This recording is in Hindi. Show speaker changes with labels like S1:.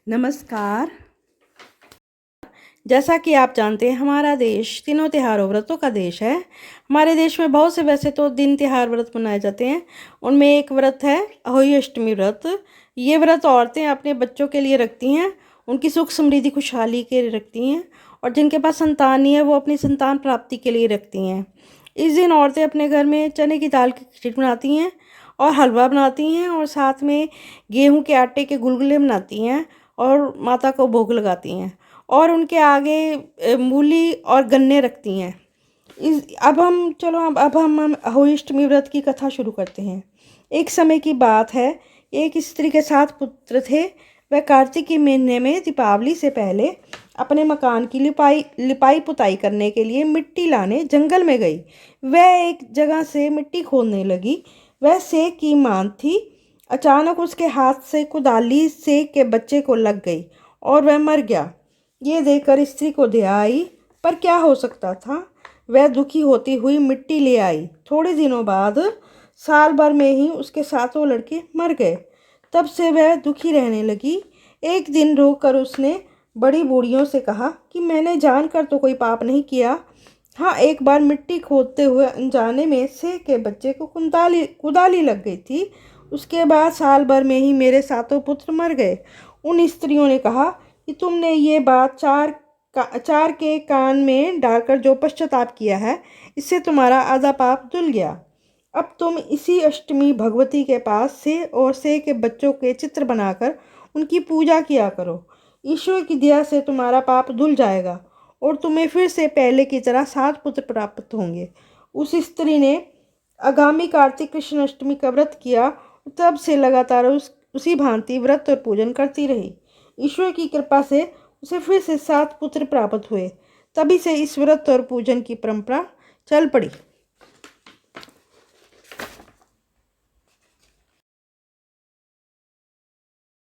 S1: नमस्कार। जैसा कि आप जानते हैं हमारा देश तीनों त्योहारों व्रतों का देश है। हमारे देश में बहुत से वैसे तो दिन त्योहार व्रत मनाए जाते हैं। उनमें एक व्रत है अहोई अष्टमी व्रत। ये व्रत औरतें अपने बच्चों के लिए रखती हैं, उनकी सुख समृद्धि खुशहाली के लिए रखती हैं, और जिनके पास संतान नहीं है वो अपनी संतान प्राप्ति के लिए रखती हैं। इस दिन औरतें अपने घर में चने की दाल की खिचड़ी बनाती हैं और हलवा बनाती हैं, और साथ में गेहूं के आटे के गुलगुले बनाती हैं और माता को भोग लगाती हैं, और उनके आगे मूली और गन्ने रखती हैं। अब हम अहोई अष्टमी व्रत की कथा शुरू करते हैं। एक समय की बात है, एक स्त्री के 7 पुत्र थे। वह कार्तिक के महीने में दीपावली से पहले अपने मकान की लिपाई पुताई करने के लिए मिट्टी लाने जंगल में गई। वह एक जगह से मिट्टी खोदने लगी। वह सेक की मान थी। अचानक उसके हाथ से कुदाली सेक के बच्चे को लग गई और वह मर गया। ये देखकर स्त्री को दया आई, पर क्या हो सकता था। वह दुखी होती हुई मिट्टी ले आई। थोड़े दिनों बाद साल भर में ही उसके 7 लड़के मर गए। तब से वह दुखी रहने लगी। एक दिन रोकर उसने बड़ी बूढ़ियों से कहा कि मैंने जानकर तो कोई पाप नहीं किया। हाँ, एक बार मिट्टी खोदते हुए अनजाने में से के बच्चे को कुदाली लग गई थी। उसके बाद साल भर में ही मेरे 7 पुत्र मर गए। उन स्त्रियों ने कहा कि तुमने ये बात चार के कान में डालकर जो पश्चाताप किया है, इससे तुम्हारा आधा पाप धुल गया। अब तुम इसी अष्टमी भगवती के पास से और से के बच्चों के चित्र बनाकर उनकी पूजा किया करो। ईश्वर की दया से तुम्हारा पाप धुल जाएगा और तुम्हें फिर से पहले की तरह 7 पुत्र प्राप्त होंगे। उस स्त्री ने आगामी कार्तिक कृष्ण अष्टमी का व्रत किया। तब से लगातार उसी भांति व्रत और पूजन करती रही। ईश्वर की कृपा से उसे फिर से 7 पुत्र प्राप्त हुए। तभी से इस व्रत और पूजन की परंपरा चल पड़ी।